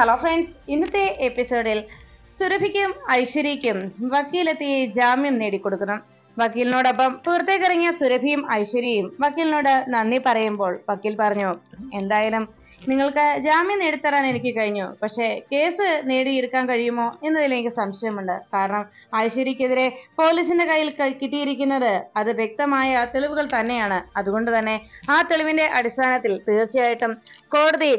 Hello friends, ഇന്നത്തെ എപ്പിസോഡിൽ സുരഭിക്കും ഐശ്വര്യയ്ക്കും വക്കീലെത്തി ജാമ്യം നേടിക്കൊടുക്കുന്നു. വക്കീലിനോടൊപ്പം പുറത്തേക്കിറങ്ങിയ സുരഭിയും ഐശ്വര്യയും വക്കീലിനോട് നന്ദി പറയുമ്പോൾ വക്കീൽ പറഞ്ഞു, എന്തായാലും നിങ്ങൾക്ക് ജാമ്യം നേടിത്തരാൻ എനിക്ക് കഴിഞ്ഞു. പക്ഷേ കേസ് നേടിയെടുക്കാൻ കഴിയുമോ എന്നതിൽ എനിക്ക് സംശയമുണ്ട്. കാരണം ഐശ്വര്യക്കെതിരെ പോലീസിന്റെ കയ്യിൽ കിട്ടിയിരിക്കുന്നത് അത് വ്യക്തമായ തെളിവുകൾ തന്നെയാണ്. അതുകൊണ്ട് തന്നെ ആ തെളിവിന്റെ അടിസ്ഥാനത്തിൽ തീർച്ചയായിട്ടും കോടതി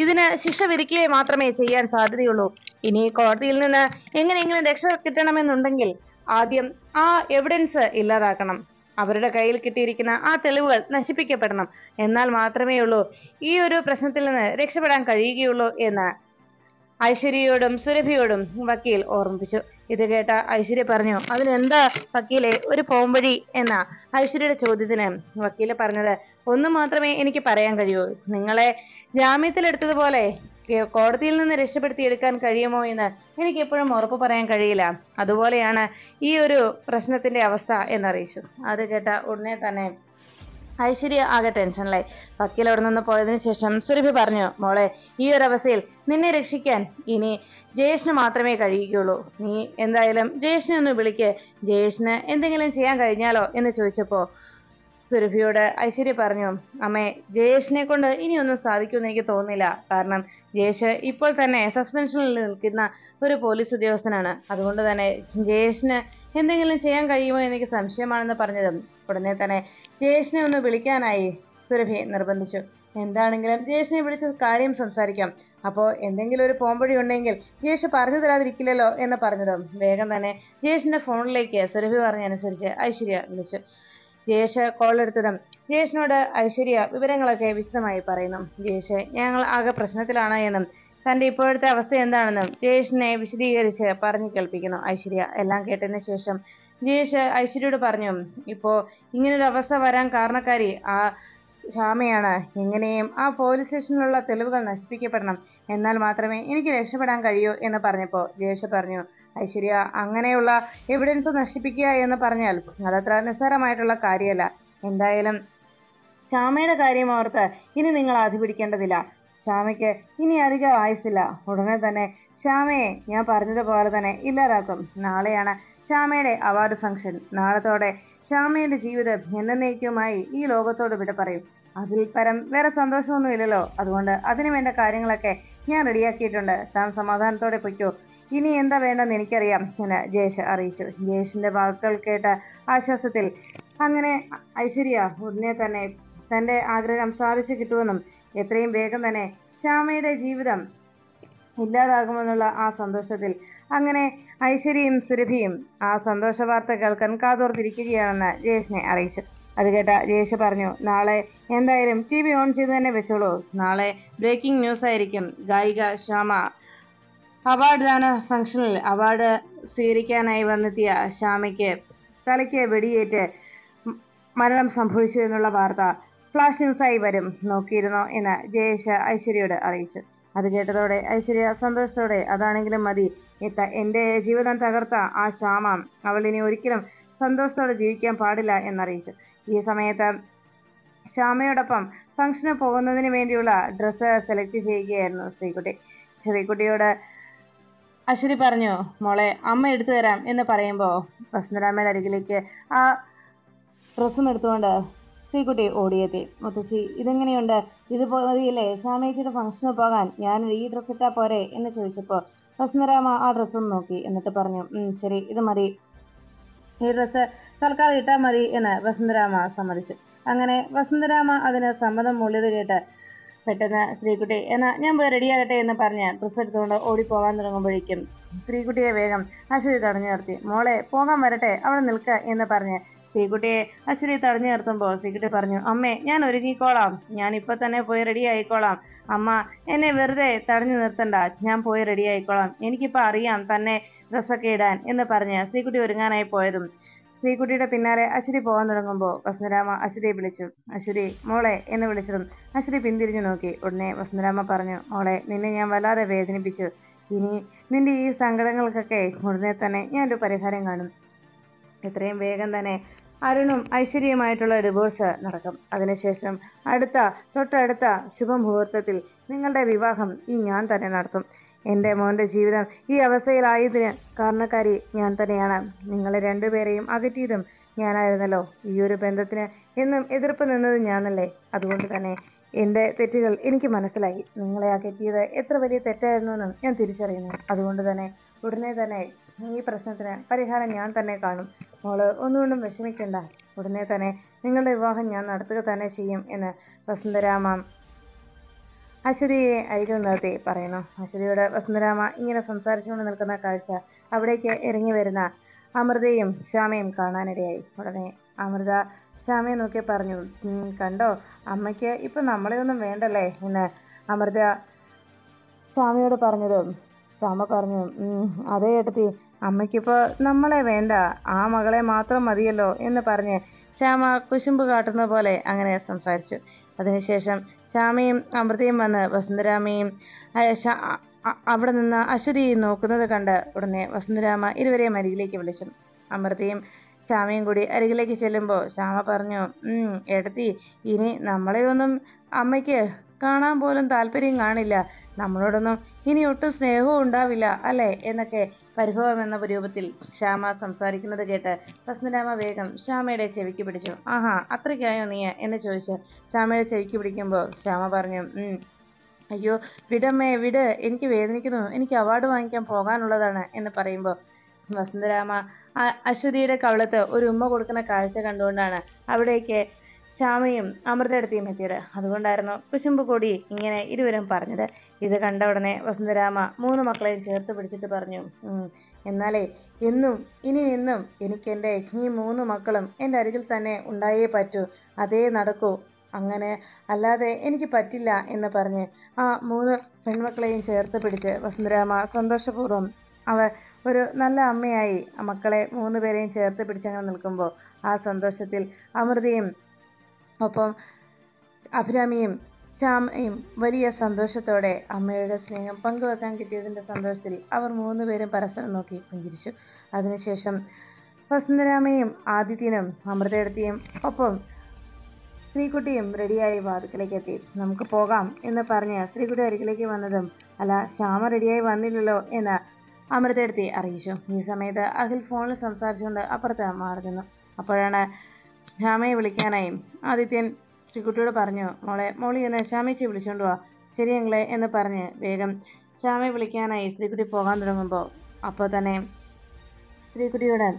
ഇതിന് ശിക്ഷ വിധിക്കുക മാത്രമേ ചെയ്യാൻ സാധ്യതയുള്ളൂ. ഇനി കോടതിയിൽ നിന്ന് എങ്ങനെയെങ്കിലും രക്ഷ കിട്ടണമെന്നുണ്ടെങ്കിൽ ആദ്യം ആ എവിഡൻസ് ഇല്ലാതാക്കണം. അവരുടെ കയ്യിൽ കിട്ടിയിരിക്കുന്ന ആ തെളിവുകൾ നശിപ്പിക്കപ്പെടണം. എന്നാൽ മാത്രമേ ഉള്ളൂ ഈ ഒരു പ്രശ്നത്തിൽ നിന്ന് രക്ഷപ്പെടാൻ കഴിയുകയുള്ളൂ എന്ന് ഐശ്വര്യയോടും സുരഭിയോടും വക്കീൽ ഓർമ്മിപ്പിച്ചു. ഇത് കേട്ട ഐശ്വര്യ പറഞ്ഞു, അതിനെന്താ വക്കീലെ ഒരു പോംവഴി എന്ന ഐശ്വര്യയുടെ ചോദ്യത്തിന് വക്കീല് പറഞ്ഞത്, ഒന്ന് മാത്രമേ എനിക്ക് പറയാൻ കഴിയൂ. നിങ്ങളെ ജാമ്യത്തിലെടുത്തതുപോലെ കോടതിയിൽ നിന്ന് രക്ഷപ്പെടുത്തിയെടുക്കാൻ കഴിയുമോ എന്ന് എനിക്ക് എപ്പോഴും ഉറപ്പ് പറയാൻ കഴിയില്ല. അതുപോലെയാണ് ഈ ഒരു പ്രശ്നത്തിന്റെ അവസ്ഥ എന്നറിയിച്ചു. അത് കേട്ട ഉടനെ തന്നെ ഐശ്വര്യ ആകെ ടെൻഷനിലായി. വക്കീൽ അവിടെ നിന്ന് പോയതിനു ശേഷം സുരഭി പറഞ്ഞു, മോളെ, ഈ ഒരു അവസ്ഥയിൽ നിന്നെ രക്ഷിക്കാൻ ഇനി ജയേഷിന് മാത്രമേ കഴിയുകയുള്ളൂ. നീ എന്തായാലും ജയേഷിനെ ഒന്ന് വിളിക്ക്. ജയേഷിന് എന്തെങ്കിലും ചെയ്യാൻ കഴിഞ്ഞാലോ എന്ന് ചോദിച്ചപ്പോ സുരഭിയോട് ഐശ്വര്യ പറഞ്ഞു, അമ്മേ, ജയേഷിനെ കൊണ്ട് ഇനിയൊന്നും സാധിക്കുമെന്ന് എനിക്ക് തോന്നുന്നില്ല. കാരണം ജയേഷ് ഇപ്പോൾ തന്നെ സസ്പെൻഷനിൽ നിൽക്കുന്ന ഒരു പോലീസ് ഉദ്യോഗസ്ഥനാണ്. അതുകൊണ്ട് തന്നെ ജയേഷിന് എന്തെങ്കിലും ചെയ്യാൻ കഴിയുമോ എനിക്ക് സംശയമാണെന്ന് പറഞ്ഞതും ഉടനെ തന്നെ ജയേഷിനെ ഒന്ന് വിളിക്കാനായി സുരഭി നിർബന്ധിച്ചു. എന്താണെങ്കിലും ജയേഷിനെ വിളിച്ച് കാര്യം സംസാരിക്കാം. അപ്പോൾ എന്തെങ്കിലും ഒരു പോംവഴി ഉണ്ടെങ്കിൽ ജയേഷ് പറഞ്ഞു തരാതിരിക്കില്ലല്ലോ എന്ന് പറഞ്ഞതും വേഗം തന്നെ ജയേഷിന്റെ ഫോണിലേക്ക് സുരഭി പറഞ്ഞനുസരിച്ച് ഐശ്വര്യ വിളിച്ചു. ജയേഷ് കോൾ എടുത്തതും ജയേഷിനോട് ഐശ്വര്യ വിവരങ്ങളൊക്കെ വിശദമായി പറയുന്നു. ജയേഷ് ഞങ്ങൾ ആകെ പ്രശ്നത്തിലാണ് എന്നും തന്റെ ഇപ്പോഴത്തെ അവസ്ഥ എന്താണെന്നും ജയേഷിനെ വിശദീകരിച്ച് പറഞ്ഞു കേൾപ്പിക്കുന്നു ഐശ്വര്യ. എല്ലാം കേട്ടതിന് ശേഷം ജയേഷ് ഐശ്വര്യയോട് പറഞ്ഞു, ഇപ്പോ ഇങ്ങനൊരു അവസ്ഥ വരാൻ കാരണക്കാരി ആ ശ്യാമയാണ്. എങ്ങനെയും ആ പോലീസ് സ്റ്റേഷനിലുള്ള തെളിവുകൾ നശിപ്പിക്കപ്പെടണം. എന്നാൽ മാത്രമേ എനിക്ക് രക്ഷപ്പെടാൻ കഴിയൂ എന്ന് പറഞ്ഞപ്പോൾ ജയേഷ് പറഞ്ഞു, ഐശ്വര്യ, അങ്ങനെയുള്ള എവിഡൻസ് നശിപ്പിക്കുക എന്ന് പറഞ്ഞാൽ അതത്ര നിസ്സാരമായിട്ടുള്ള കാര്യമല്ല. എന്തായാലും ശ്യാമയുടെ കാര്യം ഓർത്ത് ഇനി നിങ്ങൾ ആധി പിടിക്കേണ്ടതില്ല. ശ്യാമയ്ക്ക് ഇനി അധികം ആയുസില്ല. ഉടനെ തന്നെ ശ്യാമയെ ഞാൻ പറഞ്ഞതുപോലെ തന്നെ ഇല്ലാതാക്കും. നാളെയാണ് ശ്യാമയുടെ അവാർഡ് ഫംഗ്ഷൻ. നാളത്തോടെ ശ്യാമയുടെ ജീവിതം എന്നേക്കുമായി ഈ ലോകത്തോട് വിട പറയും. അതിൽ പരം വേറെ സന്തോഷമൊന്നുമില്ലല്ലോ. അതുകൊണ്ട് അതിനു വേണ്ട കാര്യങ്ങളൊക്കെ ഞാൻ റെഡിയാക്കിയിട്ടുണ്ട്. താൻ സമാധാനത്തോടെ പൊയ്ക്കോ. ഇനി എന്താ വേണ്ടെന്ന് എനിക്കറിയാം എന്ന് ജയേഷ് അറിയിച്ചു. ജയേഷിന്റെ വാക്കുകൾ കേട്ട ആശ്വാസത്തിൽ അങ്ങനെ ഐശ്വര്യ ഉടനെ തന്നെ തന്റെ ആഗ്രഹം സാധിച്ചു കിട്ടുമെന്നും എത്രയും വേഗം തന്നെ ശ്യാമയുടെ ജീവിതം ഇല്ലാതാകുമെന്നുള്ള ആ സന്തോഷത്തിൽ അങ്ങനെ ഐശ്വര്യയും സുരഭിയും ആ സന്തോഷ വാർത്ത കേൾക്കാൻ കാതോർത്തിരിക്കുകയാണെന്ന് ജയേഷിനെ അറിയിച്ചു. അത് കേട്ട ജയേഷ് പറഞ്ഞു, നാളെ എന്തായാലും TV ഓൺ ചെയ്ത് തന്നെ വെച്ചോളൂ. നാളെ ബ്രേക്കിംഗ് ന്യൂസ് ആയിരിക്കും. ഗായിക ശ്യാമ അവാർഡ് ദാന ഫംഗ്ഷനിൽ അവാർഡ് സ്വീകരിക്കാനായി വന്നെത്തിയ ശ്യാമയ്ക്ക് തലയ്ക്ക് വെടിയേറ്റ് മരണം സംഭവിച്ചു എന്നുള്ള വാർത്ത ഫ്ലാഷ് ന്യൂസായി വരും. നോക്കിയിരുന്നോ എന്ന് ജയേഷ് ഐശ്വര്യയോട് അറിയിച്ചു. അത് കേട്ടതോടെ ഐശ്വര്യ സന്തോഷത്തോടെ, അതാണെങ്കിലും മതി. എന്റെ ജീവിതം തകർത്ത ആ ശ്യാമ അവൾ ഇനി ഒരിക്കലും സന്തോഷത്തോടെ ജീവിക്കാൻ പാടില്ല എന്നറിയിച്ചു. ഈ സമയത്ത് ശ്യാമയോടൊപ്പം ഫംഗ്ഷന് പോകുന്നതിന് വേണ്ടിയുള്ള ഡ്രസ്സ് സെലക്ട് ചെയ്യുകയായിരുന്നു ശ്രീകുട്ടി. ശ്രീകുട്ടിയോട് അശ്വതി പറഞ്ഞു, മോളെ, അമ്മ എടുത്തു തരാം എന്ന് പറയുമ്പോൾ വസുന്ധരാമയുടെ അരികിലേക്ക് ആ ഡ്രസ്സും എടുത്തുകൊണ്ട് ശ്രീകുട്ടി ഓടിയെത്തി. മുത്തശ്ശി, ഇതെങ്ങനെയുണ്ട്? ഇത് മതിയില്ലേ ശ്യാമേച്ചിയുടെ ഫംഗ്ഷന് പോകാൻ? ഞാൻ ഈ ഡ്രസ്സ് ഇട്ടാ പോരെ എന്ന് ചോദിച്ചപ്പോൾ വസുന്ധരാമ ആ ഡ്രസ്സും നോക്കി. എന്നിട്ട് പറഞ്ഞു, ശരി, ഇത് മതി. ഈ ഡ്രസ്സ് തൽക്കാലം ഇട്ടാൽ മതി എന്ന് വസുന്ധരാമ സമ്മതിച്ചു. അങ്ങനെ വസുന്ധരാമ അതിന് സമ്മതം മൂളിയത് കേട്ട് പെട്ടെന്ന് ശ്രീകുട്ടി, എന്നാ ഞാൻ പോയി റെഡിയാകട്ടെ എന്ന് പറഞ്ഞ് ഡ്രസ്സ് എടുത്തുകൊണ്ട് ഓടിപ്പോകാൻ തുടങ്ങുമ്പോഴേക്കും ശ്രീകുട്ടിയെ വേഗം അശ്വതി തടഞ്ഞു നിർത്തി. മോളെ, പോകാൻ വരട്ടെ, അവിടെ നിൽക്കുക എന്ന് പറഞ്ഞ് ശ്രീകുട്ടിയെ അശ്വതി തടഞ്ഞു നിർത്തുമ്പോൾ ശ്രീകുട്ടി പറഞ്ഞു, അമ്മേ, ഞാൻ ഒരുങ്ങിക്കോളാം. ഞാൻ ഇപ്പൊ തന്നെ പോയി റെഡി ആയിക്കോളാം. അമ്മ എന്നെ വെറുതെ തടഞ്ഞു നിർത്തണ്ട. ഞാൻ പോയി റെഡി ആയിക്കോളാം. എനിക്കിപ്പോ അറിയാം തന്നെ ഡ്രസ്സൊക്കെ ഇടാൻ എന്ന് പറഞ്ഞ് ശ്രീകുട്ടി ഒരുങ്ങാനായി പോയതും ശ്രീകുട്ടിയുടെ പിന്നാലെ അശ്വതി പോകാൻ തുടങ്ങുമ്പോൾ വസുന്ധരാമ അശ്വതിയെ വിളിച്ചു. അശ്വതി, മോളെ എന്ന് വിളിച്ചതും അശ്വതി പിന്തിരിഞ്ഞു നോക്കി. ഉടനെ വസുന്ധരാമ പറഞ്ഞു, മോളെ, നിന്നെ ഞാൻ വല്ലാതെ വേദനിപ്പിച്ചു. ഇനി നിന്റെ ഈ സങ്കടങ്ങൾക്കൊക്കെ ഉടനെ തന്നെ ഞാനൊരു പരിഹാരം കാണും. എത്രയും വേഗം തന്നെ അരുണും ഐശ്വര്യയുമായിട്ടുള്ള ഡിവോഴ്സ് നടക്കും. അതിനുശേഷം തൊട്ടടുത്ത ശുഭമുഹൂർത്തത്തിൽ നിങ്ങളുടെ വിവാഹം ഞാൻ തന്നെ നടത്തും. എൻ്റെ മോൻ്റെ ജീവിതം ഈ അവസ്ഥയിലായതിന് കാരണക്കാരി ഞാൻ തന്നെയാണ്. നിങ്ങളെ രണ്ടുപേരെയും അകറ്റിയതും ഞാനായിരുന്നല്ലോ. ഈ ഒരു ബന്ധത്തിന് എന്നും എതിർപ്പ് നിന്നത് ഞാനല്ലേ. അതുകൊണ്ട് തന്നെ എൻ്റെ തെറ്റുകൾ എനിക്ക് മനസ്സിലായി. നിങ്ങളെ അകറ്റിയത് എത്ര വലിയ തെറ്റായിരുന്നുവെന്നും ഞാൻ തിരിച്ചറിയുന്നു. അതുകൊണ്ട് തന്നെ ഉടനെ തന്നെ ഈ പ്രശ്നത്തിന് പരിഹാരം ഞാൻ തന്നെ കാണും. മോള് ഒന്നുകൊണ്ടും വിഷമിക്കണ്ട. ഉടനെ തന്നെ നിങ്ങളുടെ വിവാഹം ഞാൻ നടത്തുക തന്നെ ചെയ്യും എന്ന് വസുന്ധരാമ അശ്വതിയെ അരികിൽ നിർത്തി പറയുന്നു. അശ്വതിയോട് വസുന്ധരാമ ഇങ്ങനെ സംസാരിച്ചുകൊണ്ട് നിൽക്കുന്ന കാഴ്ച അവിടേക്ക് ഇറങ്ങി വരുന്ന അമൃതയും ശ്യാമയും കാണാനിടയായി. ഉടനെ അമൃത ശ്യാമയെ നോക്കി പറഞ്ഞു, കണ്ടോ, അമ്മയ്ക്ക് ഇപ്പം നമ്മളെ ഒന്നും വേണ്ടല്ലേ എന്ന് അമൃത ശ്യാമയോട് പറഞ്ഞതും ശ്യാമ പറഞ്ഞു, അതേ ഏട്ടത്തി, അമ്മയ്ക്കിപ്പോൾ നമ്മളെ വേണ്ട, ആ മകളെ മാത്രം മതിയല്ലോ എന്ന് പറഞ്ഞ് ശ്യാമ കുശുമ്പ് കാട്ടുന്ന പോലെ അങ്ങനെ സംസാരിച്ചു. അതിനുശേഷം ശ്യാമയും അമൃതയും വന്ന് വസുന്ധരാമയും അവിടെ നിന്ന് അശ്വതിയെ നോക്കുന്നത് കണ്ട് ഉടനെ വസുന്ധരാമ ഇരുവരെയും അരികിലേക്ക് വിളിച്ചു. അമൃതയും ശ്യാമയും കൂടി അരികിലേക്ക് ചെല്ലുമ്പോൾ ശ്യാമ പറഞ്ഞു, ഏട്ടത്തി, ഇനി നമ്മളെയൊന്നും അമ്മയ്ക്ക് കാണാൻ പോലും താല്പര്യം കാണില്ല, നമ്മളോടൊന്നും ഇനി ഒട്ടും സ്നേഹവും ഉണ്ടാവില്ല അല്ലേ എന്നൊക്കെ പരിഭവം എന്ന രൂപത്തിൽ ശ്യാമ സംസാരിക്കുന്നത് കേട്ട് വസുന്ധരാമ വേഗം ശ്യാമയുടെ ചെവിക്ക് പിടിച്ചു. ആഹാ, അത്രയ്ക്കായോ നീ എന്ന് ചോദിച്ച് ശ്യാമയുടെ ചെവിക്ക് പിടിക്കുമ്പോൾ ശ്യാമ പറഞ്ഞു, അയ്യോ വിടമ്മേ വിട്, എനിക്ക് വേദനിക്കുന്നു, എനിക്ക് അവാർഡ് വാങ്ങിക്കാൻ പോകാനുള്ളതാണ് എന്ന് പറയുമ്പോൾ വസുന്ധരാമ അശ്വതിയുടെ കവളത്ത് ഒരു ഉമ്മ കൊടുക്കുന്ന കാഴ്ച കണ്ടുകൊണ്ടാണ് അവിടേക്ക് ശ്യാമയും അമൃതയെടുത്തിയും എത്തിയത്. അതുകൊണ്ടായിരുന്നു കുശുമ്പ് കൂടി ഇങ്ങനെ ഇരുവരും പറഞ്ഞത്. ഇത് കണ്ട ഉടനെ വസുന്ധരാമ 3 മക്കളെയും ചേർത്ത് പിടിച്ചിട്ട് പറഞ്ഞു, എന്നാലേ ഇനി എന്നും എനിക്ക് എൻ്റെ ഈ 3 മക്കളും എൻ്റെ അരികിൽ തന്നെ ഉണ്ടായേ പറ്റൂ, അതേ നടക്കൂ, അങ്ങനെ അല്ലാതെ എനിക്ക് പറ്റില്ല എന്ന് പറഞ്ഞ് ആ 3 പെൺമക്കളെയും ചേർത്ത് പിടിച്ച് വസുന്ധരാമ സന്തോഷപൂർവ്വം അവർ ഒരു നല്ല അമ്മയായി മക്കളെ 3 പേരെയും ചേർത്ത് പിടിച്ചങ്ങനെ നിൽക്കുമ്പോൾ ആ സന്തോഷത്തിൽ അമൃതയും ഒപ്പം അഭിരാമിയും ശ്യാമയും വലിയ സന്തോഷത്തോടെ അമ്മയുടെ സ്നേഹം പങ്കുവെക്കാൻ കിട്ടിയതിൻ്റെ സന്തോഷത്തിൽ അവർ 3 പേരും പരസ്പരം നോക്കി പുഞ്ചിരിച്ചു. അതിനുശേഷം വസുന്ധരാമയും ആദിത്യനും അമൃതയെടുത്തിയും ഒപ്പം ശ്രീകുട്ടിയും റെഡിയായി വാതിക്കലേക്ക് എത്തി. നമുക്ക് പോകാം എന്ന് പറഞ്ഞ് ശ്രീകുട്ടി അരികിലേക്ക് വന്നതും, അല്ല, ശ്യാമ റെഡിയായി വന്നില്ലല്ലോ എന്ന് അമൃതയെടുത്തി അറിയിച്ചു. ഈ സമയത്ത് അഖിൽ ഫോണിൽ സംസാരിച്ചുകൊണ്ട് അപ്പുറത്ത് മാറി നിന്നു. അപ്പോഴാണ് ശ്യാമയെ വിളിക്കാനായി ആദിത്യൻ ശ്രീകുട്ടിയോട് പറഞ്ഞു, മോളി എന്ന് ശ്യാമേച്ചി വിളിച്ചുകൊണ്ട് വാ. ശരിയെങ്കിലേ എന്ന് പറഞ്ഞ് വേഗം ശ്യാമയെ വിളിക്കാനായി ശ്രീകുട്ടി പോകാൻ തുടങ്ങുമ്പോൾ അപ്പോൾ തന്നെ ശ്രീകുട്ടിയോട്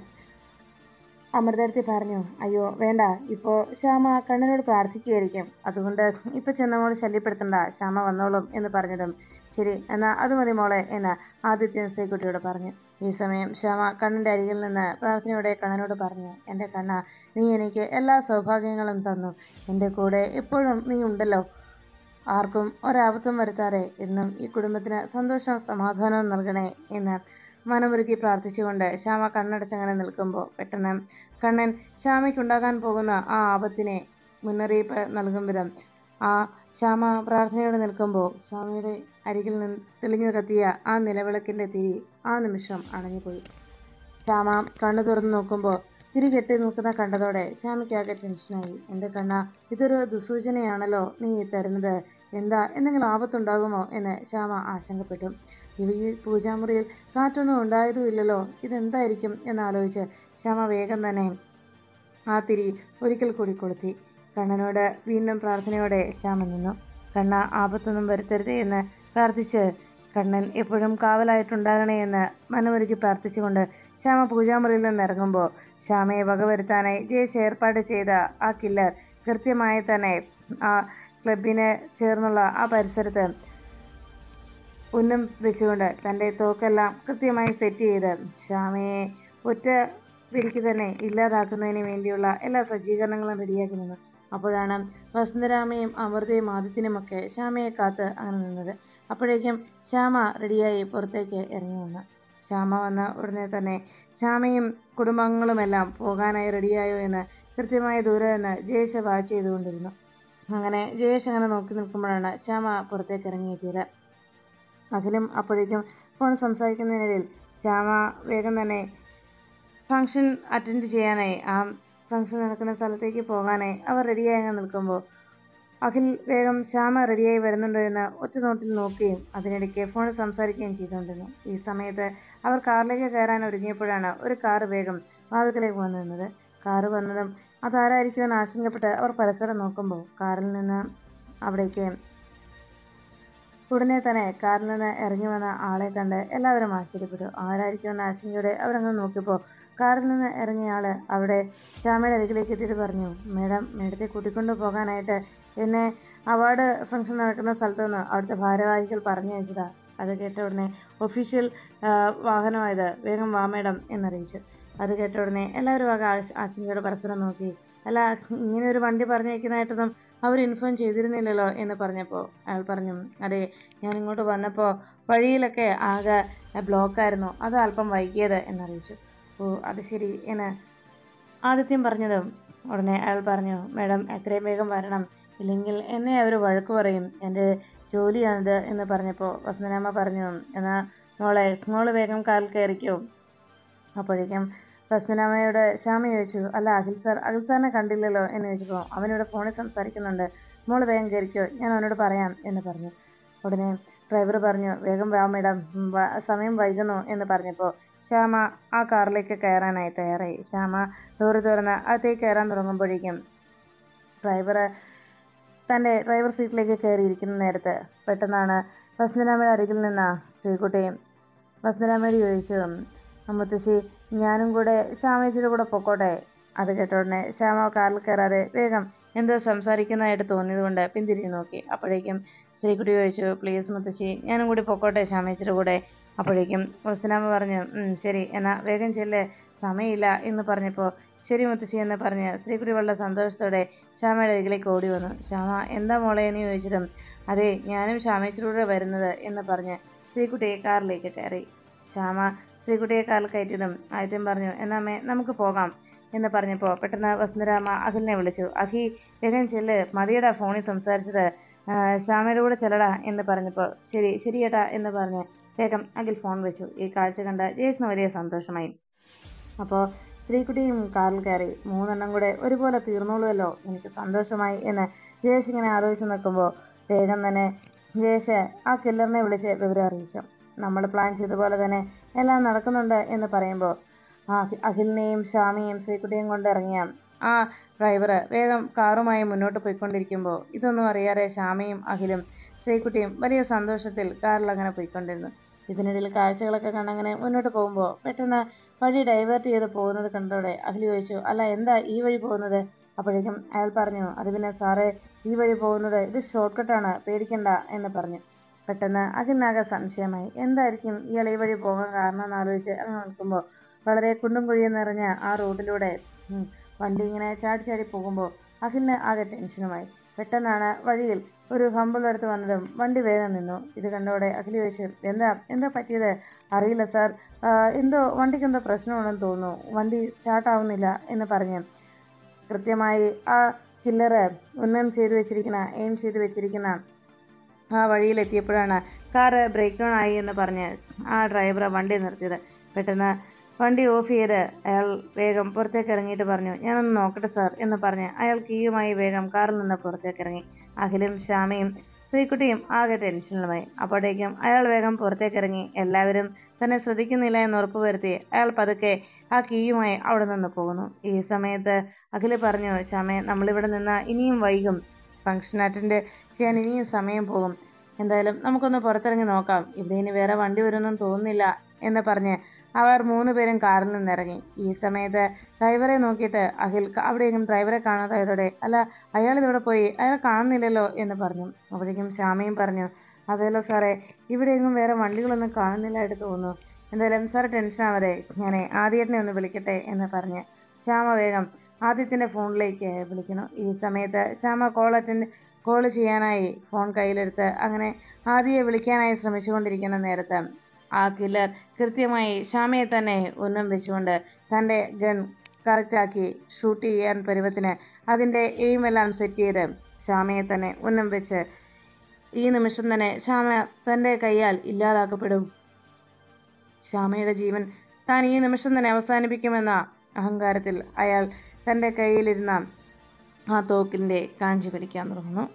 അമൃതയെടുത്തി പറഞ്ഞു, അയ്യോ വേണ്ട, ഇപ്പോൾ ശ്യാമ കണ്ണനോട് പ്രാർത്ഥിക്കുകയായിരിക്കും, അതുകൊണ്ട് ഇപ്പോൾ ചെന്ന മോള് ശല്യപ്പെടുത്തണ്ട, ശ്യാമ വന്നോളും എന്ന് പറഞ്ഞതും, ശരി എന്നാൽ അത് മതി മോളെ എന്ന് ആദിത്യൻ ശ്രീകുട്ടിയോട് പറഞ്ഞു. ഈ സമയം ശ്യാമ കണ്ണൻ്റെ അരികിൽ നിന്ന് പ്രാർത്ഥനയോടെ കണ്ണനോട് പറഞ്ഞു, എൻ്റെ കണ്ണ, നീ എനിക്ക് എല്ലാ സൗഭാഗ്യങ്ങളും തന്നു, എൻ്റെ കൂടെ എപ്പോഴും നീ ഉണ്ടല്ലോ, ആർക്കും ഒരാപത്തും വരുത്താതെ എന്നും ഈ കുടുംബത്തിന് സന്തോഷവും സമാധാനവും നൽകണേ എന്ന് മനമുരുക്കി പ്രാർത്ഥിച്ചുകൊണ്ട് ശ്യാമ കണ്ണടച്ചങ്ങനെ നിൽക്കുമ്പോൾ പെട്ടെന്ന് കണ്ണൻ ശ്യാമയ്ക്കുണ്ടാകാൻ പോകുന്ന ആ ആപത്തിനെ മുന്നറിയിപ്പ് നൽകും വിധം ശ്യാമ പ്രാർത്ഥനയോടെ നിൽക്കുമ്പോൾ ശ്യാമയുടെ അരികിൽ നിന്ന് തെളിഞ്ഞു കത്തിയ ആ നിലവിളക്കിൻ്റെ തിരി ആ നിമിഷം അണഞ്ഞുപോയി. ശ്യാമ കണ്ണു തുറന്നു നോക്കുമ്പോൾ തിരി കെട്ടി നിൽക്കുന്ന കണ്ടതോടെ ശ്യാമയ്ക്കാകെ ടെൻഷനായി. എൻ്റെ കണ്ണ, ഇതൊരു ദുസൂചനയാണല്ലോ നീ തരുന്നത്, എന്തെങ്കിലും ആപത്തുണ്ടാകുമോ എന്ന് ശ്യാമ ആശങ്കപ്പെട്ടു. ഈ പൂജാമുറിയിൽ കാറ്റൊന്നും ഉണ്ടായതും ഇല്ലല്ലോ, ഇതെന്തായിരിക്കും എന്നാലോചിച്ച് ശ്യാമ വേഗം തന്നെ ആ തിരി ഒരിക്കൽ കൂടി കൊളുത്തി. കണ്ണനോട് വീണ്ടും പ്രാർത്ഥനയോടെ ശ്യാമ നിന്നു. കണ്ണ, ആപത്തൊന്നും വരുത്തരുതേ എന്ന് പ്രാർത്ഥിച്ച് കണ്ണൻ എപ്പോഴും കാവലായിട്ടുണ്ടാകണേ എന്ന് മനമൊരുക്കി പ്രാർത്ഥിച്ചുകൊണ്ട് ശ്യാമ പൂജാമുറിയിൽ നിന്ന് ഇറങ്ങുമ്പോൾ ശ്യാമയെ വകവരുത്താനായി ജയേഷ് ഏർപ്പാട് ചെയ്ത ആ കില്ലർ കൃത്യമായി തന്നെ ആ ക്ലബിന് ചേർന്നുള്ള ആ പരിസരത്ത് ഉന്നം വെച്ചുകൊണ്ട് തൻ്റെ തോക്കെല്ലാം കൃത്യമായി സെറ്റ് ചെയ്ത് ശ്യാമയെ ഒറ്റ വിരിക്ക് തന്നെ ഇല്ലാതാക്കുന്നതിന് വേണ്ടിയുള്ള എല്ലാ സജ്ജീകരണങ്ങളും റെഡിയാക്കി നിന്നു. അപ്പോഴാണ് വസുന്ധരാമയും അമൃതയും ആദിത്യനുമൊക്കെ ശ്യാമയെ കാത്ത് അങ്ങനെ നിന്നത്. അപ്പോഴേക്കും ശ്യാമ റെഡിയായി പുറത്തേക്ക് ഇറങ്ങി വന്നു. ശ്യാമ വന്ന ഉടനെ തന്നെ ശ്യാമയും കുടുംബാംഗങ്ങളുമെല്ലാം പോകാനായി റെഡിയായോ എന്ന് കൃത്യമായ ദൂരെ നിന്ന് ജയേഷ് വാച്ച് ചെയ്തുകൊണ്ടിരുന്നു. അങ്ങനെ ജയേഷ് അങ്ങനെ നോക്കി നിൽക്കുമ്പോഴാണ് ശ്യാമ പുറത്തേക്ക് ഇറങ്ങിയെത്തിയത്. അഖിലും അപ്പോഴേക്കും ഫോൺ സംസാരിക്കുന്നതിനിടയിൽ ശ്യാമ വേഗം തന്നെ ഫംഗ്ഷൻ അറ്റൻഡ് ചെയ്യാനായി ആ ഫംഗ്ഷൻ നടക്കുന്ന സ്ഥലത്തേക്ക് പോകാനായി അവർ റെഡിയായി നിൽക്കുമ്പോൾ അഖിൽ വേഗം ശ്യാമ റെഡിയായി വരുന്നുണ്ടോ എന്ന് ഒറ്റ നോട്ടിൽ നോക്കുകയും അതിനിടയ്ക്ക് ഫോണിൽ സംസാരിക്കുകയും ചെയ്തുകൊണ്ടിരുന്നു. ഈ സമയത്ത് അവർ കാറിലേക്ക് കയറാൻ ഒരുങ്ങിയപ്പോഴാണ് ഒരു കാറ് വേഗം വാതിൽക്കലേക്ക് വന്നു നിന്നത്. കാറ് വന്നതും അതാരായിരിക്കുമെന്ന് ആശങ്കപ്പെട്ട് അവർ പരസ്പരം നോക്കുമ്പോൾ കാറിൽ നിന്ന് അവിടേക്ക് ഉടനെ തന്നെ കാറിൽ നിന്ന് ഇറങ്ങി വന്ന ആളെ കണ്ട് എല്ലാവരും ആശ്ചര്യപ്പെട്ടു. ആരായിരിക്കുമെന്ന ആശങ്കയോടെ അവരങ്ങ് നോക്കിയപ്പോൾ കാറിൽ നിന്ന് ഇറങ്ങിയ ആള് അവിടെ ശ്യാമയുടെ അരികിലേക്ക് എത്തിയിട്ട് പറഞ്ഞു, മേഡത്തെ കൂട്ടിക്കൊണ്ടു പോകാനായിട്ട് എന്നെ അവാർഡ് ഫംഗ്ഷൻ നടക്കുന്ന സ്ഥലത്ത് നിന്ന് അവിടുത്തെ ഭാരവാഹികൾ പറഞ്ഞു അയച്ചതാ. അത് കേട്ട ഉടനെ ഒഫീഷ്യൽ വാഹനമായത്, വേഗം വാ മേഡം എന്നറിയിച്ചു. അത് കേട്ട ഉടനെ എല്ലാവരും ആശങ്കയോടെ പരസ്പരം നോക്കി. അല്ല, ഇങ്ങനെ ഒരു വണ്ടി പറഞ്ഞയക്കുന്നതായിട്ടൊന്നും അവർ ഇൻഫോം ചെയ്തിരുന്നില്ലല്ലോ എന്ന് പറഞ്ഞപ്പോൾ അയാൾ പറഞ്ഞു, അതെ, ഞാൻ ഇങ്ങോട്ട് വന്നപ്പോൾ വഴിയിലൊക്കെ ആകെ ബ്ലോക്കായിരുന്നു, അത് അല്പം വൈകിയത് എന്നറിയിച്ചു. ഓ, അത് ശരി എന്ന് ആദിത്യം പറഞ്ഞതും ഉടനെ അയാൾ പറഞ്ഞു, മേഡം എത്രയും വേഗം വരണം, ഇല്ലെങ്കിൽ എന്നെ അവർ വഴക്ക് പറയും, എൻ്റെ ജോലിയാണിത് എന്ന് പറഞ്ഞപ്പോൾ വസന്തരാമ പറഞ്ഞു, എന്നാ മോള് വേഗം കാൽ കയറിക്കോ. അപ്പോഴേക്കും വസന്തരാമയോട് ശ്യാമ ചോദിച്ചു, അല്ല അഖിൽ സാറിനെ കണ്ടില്ലല്ലോ എന്ന് ചോദിച്ചപ്പോൾ അവനിവിടെ ഫോണിൽ സംസാരിക്കുന്നുണ്ട്, മോള് വേഗം കയറിക്കോ, ഞാൻ അവനോട് പറയാം എന്ന് പറഞ്ഞു. ഉടനെ ഡ്രൈവർ പറഞ്ഞു, വേഗം വാ മേഡം, സമയം വൈകുന്നു എന്ന് പറഞ്ഞപ്പോൾ ശ്യാമ ആ കാറിലേക്ക് കയറാനായി തയ്യാറായി. ശ്യാമ ഡോറ് തുറന്ന് അകത്തേക്ക് കയറാൻ തുടങ്ങുമ്പോഴേക്കും തൻ്റെ ഡ്രൈവർ സീറ്റിലേക്ക് കയറിയിരിക്കുന്ന നേരത്ത് പെട്ടെന്നാണ് വസന്തരാമയുടെ അരികിൽ നിന്ന് ശ്രീകുട്ടിയും വസന്തരാമയോട് ചോദിച്ചു, മുത്തശ്ശി ഞാനും കൂടെ ശ്യാമേച്ചിയുടെ കൂടെ പൊക്കോട്ടെ. അത് കേട്ട ഉടനെ ശ്യാമ കാറിൽ കയറാതെ വേഗം എന്തോ സംസാരിക്കുന്നതായിട്ട് തോന്നിയതുകൊണ്ട് പിന്തിരിഞ്ഞു നോക്കി. അപ്പോഴേക്കും ശ്രീകുട്ടി ചോദിച്ചു, പ്ലീസ് മുത്തശ്ശി, ഞാനും കൂടി പൊക്കോട്ടെ ശ്യാമേച്ചിയുടെ കൂടെ. അപ്പോഴേക്കും വസന്തരാമ പറഞ്ഞു, ശരി, എന്നാ വേഗം ചെല്ല്, സമയമില്ല എന്ന് പറഞ്ഞപ്പോൾ ശരി മുത്തശ്ശി എന്ന് പറഞ്ഞ് ശ്രീകുട്ടി വളരെ സന്തോഷത്തോടെ ശ്യാമയുടെ അരികിലേക്ക് ഓടി വന്നു. ശ്യാമ എന്താ മോളെ എന്ന് ചോദിച്ചിട്ടും അതെ, ഞാനും ശ്യാമേച്ചിയുടെ വരുന്നത് എന്ന് പറഞ്ഞ് ശ്രീകുട്ടി കാറിലേക്ക് കയറി. ശ്യാമ ശ്രീകുട്ടിയെ കാറിൽ കയറ്റിയതും ആദ്യം പറഞ്ഞു, എന്നാമേ നമുക്ക് പോകാം എന്ന് പറഞ്ഞപ്പോൾ പെട്ടെന്ന് വസന്തരാമ അഖിലിനെ വിളിച്ചു. വേഗം ചെല്ല്, മതിയടാ ഫോണിൽ സംസാരിച്ചത്, ശ്യാമയുടെ കൂടെ ചെല്ലടാ എന്ന് പറഞ്ഞപ്പോൾ ശരിയേട്ടാ എന്ന് പറഞ്ഞ് വേഗം അഖിൽ ഫോൺ വെച്ചു. ഈ കാഴ്ച കണ്ട് ജയേഷിന് വലിയ സന്തോഷമായി. അപ്പോൾ ശ്രീകുട്ടിയും കാറിൽ കയറി. 3 എണ്ണം കൂടെ ഒരുപോലെ തീർന്നോളുമല്ലോ, എനിക്ക് സന്തോഷമായി എന്ന് ജയേഷ് ഇങ്ങനെ ആലോചിച്ച് നിൽക്കുമ്പോൾ വേഗം തന്നെ ജയേഷ് ആ കില്ലറിനെ വിളിച്ച് വിവരം അറിയിച്ചു. നമ്മൾ പ്ലാൻ ചെയ്ത പോലെ തന്നെ എല്ലാം നടക്കുന്നുണ്ട് എന്ന് പറയുമ്പോൾ അഖിലിനെയും ശ്യാമയും ശ്രീകുട്ടിയും കൊണ്ട് ഇറങ്ങിയ ആ ഡ്രൈവർ വേഗം കാറുമായി മുന്നോട്ട് പോയിക്കൊണ്ടിരിക്കുമ്പോൾ ഇതൊന്നും അറിയാതെ ശ്യാമയും അഖിലും ശ്രീകുട്ടിയും വലിയ സന്തോഷത്തിൽ കാറിൽ അങ്ങനെ പോയിക്കൊണ്ടിരുന്നു. ഇതിനിടയിൽ കാഴ്ചകളൊക്കെ കണ്ടങ്ങനെ മുന്നോട്ട് പോകുമ്പോൾ പെട്ടെന്ന് വഴി ഡൈവേർട്ട് ചെയ്ത് പോകുന്നത് കണ്ടോടെ അഖിൽ ചോദിച്ചു, അല്ല എന്താ ഈ വഴി പോകുന്നത്? അപ്പോഴേക്കും അയാൾ പറഞ്ഞു, അത് പിന്നെ സാറേ, ഈ വഴി പോകുന്നത് ഇത് ഷോർട്ട് കട്ടാണ്, പേടിക്കണ്ട എന്ന് പറഞ്ഞു. പെട്ടെന്ന് അഖിലിനാകെ സംശയമായി, എന്തായിരിക്കും ഇയാൾ ഈ വഴി പോകാൻ കാരണം എന്നാലോചിച്ച് അങ്ങനെ നിൽക്കുമ്പോൾ വളരെ കുണ്ടും കുഴിയും നിറഞ്ഞ ആ റോഡിലൂടെ വണ്ടി ഇങ്ങനെ ചാടി പോകുമ്പോൾ അഖിലിന് ആകെ ടെൻഷനുമായി. പെട്ടെന്നാണ് വഴിയിൽ ഒരു ഹമ്പിളെടുത്ത് വന്നതും വണ്ടി വേഗം നിന്നു. ഇത് കണ്ടോടെ അഖിൽ ചോദിച്ചു, എന്താ പറ്റിയത്? അറിയില്ല സാർ, വണ്ടിക്ക് എന്തോ പ്രശ്നമുണ്ടെന്ന് തോന്നുന്നു, വണ്ടി സ്റ്റാർട്ടാവുന്നില്ല എന്ന് പറഞ്ഞ് കൃത്യമായി ആ കില്ലറ് എയിം ചെയ്ത് വെച്ചിരിക്കുന്ന ആ വഴിയിലെത്തിയപ്പോഴാണ് കാറ് ബ്രേക്ക് ഡൗൺ ആയി എന്ന് പറഞ്ഞ് ആ ഡ്രൈവർ വണ്ടി നിർത്തിയത്. പെട്ടെന്ന് വണ്ടി ഓഫ് ചെയ്ത് അയാൾ വേഗം പുറത്തേക്ക് ഇറങ്ങിയിട്ട് പറഞ്ഞു, ഞാനൊന്ന് നോക്കട്ടെ സാർ എന്ന് പറഞ്ഞ് അയാൾ കീയുമായി വേഗം കാറിൽ നിന്ന് പുറത്തേക്ക് ഇറങ്ങി. അഖിലും ശ്യാമയും ശ്രീകുട്ടിയും ആകെ ടെൻഷനിലുമായി. അപ്പോഴേക്കും അയാൾ വേഗം പുറത്തേക്ക് ഇറങ്ങി. എല്ലാവരും തന്നെ ശ്രദ്ധിക്കുന്നില്ല എന്ന് ഉറപ്പുവരുത്തി അയാൾ പതുക്കെ ആ കീയുമായി അവിടെ നിന്ന് പോകുന്നു. ഈ സമയത്ത് അഖിൽ പറഞ്ഞു, ശ്യാമേ, നമ്മളിവിടെ നിന്ന് ഇനിയും വൈകും, ഫംഗ്ഷൻ അറ്റൻഡ് ചെയ്യാൻ ഇനിയും സമയം പോകും, എന്തായാലും നമുക്കൊന്ന് പുറത്തിറങ്ങി നോക്കാം, ഇവിടെ ഇനി വേറെ വണ്ടി വരുമെന്നും തോന്നുന്നില്ല എന്ന് പറഞ്ഞ് അവർ 3 പേരും കാറിൽ നിന്നിറങ്ങി. ഈ സമയത്ത് ഡ്രൈവറെ നോക്കിയിട്ട് അഖിൽ അവിടെയെങ്കിലും ഡ്രൈവറെ കാണാതായതോടെ, അല്ല അയാൾ ഇതോടെ പോയി, അയാൾ കാണുന്നില്ലല്ലോ എന്ന് പറഞ്ഞു. അപ്പോഴേക്കും ശ്യാമയും പറഞ്ഞു, അതേലോ സാറേ, ഇവിടെയെങ്കിലും വേറെ വണ്ടികളൊന്നും കാണുന്നില്ലായിട്ട് തോന്നുന്നു, എന്തായാലും സാർ ടെൻഷൻ ആവാതെ ഞാൻ ആദ്യേട്ടനെ ഒന്ന് വിളിക്കട്ടെ എന്ന് പറഞ്ഞ് ശ്യാമ വേഗം ആദിത്യൻ്റെ ഫോണിലേക്ക് വിളിക്കുന്നു. ഈ സമയത്ത് ശ്യാമ കോൾ ചെയ്യാനായി ഫോൺ കയ്യിലെടുത്ത് അങ്ങനെ ആദിയെ വിളിക്കാനായി ശ്രമിച്ചുകൊണ്ടിരിക്കുന്ന നേരത്ത് ആ കില്ലർ കൃത്യമായി ശ്യാമയെ തന്നെ ഉന്നം വെച്ചുകൊണ്ട് തൻ്റെ ഗൺ കറക്റ്റാക്കി ഷൂട്ട് ചെയ്യാൻ പരുവത്തിന് അതിൻ്റെ എയിമെല്ലാം സെറ്റ് ചെയ്ത് ശ്യാമയെ തന്നെ ഉന്നം വെച്ച് ഈ നിമിഷം തന്നെ ശ്യാമ തൻ്റെ കൈയാൽ ഇല്ലാതാക്കപ്പെടും. ശ്യാമയുടെ ജീവൻ താൻ ഈ നിമിഷം തന്നെ അവസാനിപ്പിക്കുമെന്ന അഹങ്കാരത്തിൽ അയാൾ തൻ്റെ കയ്യിലിരുന്ന ആ തോക്കിൻ്റെ കാഞ്ചി വലിക്കാൻ തുടങ്ങുന്നു.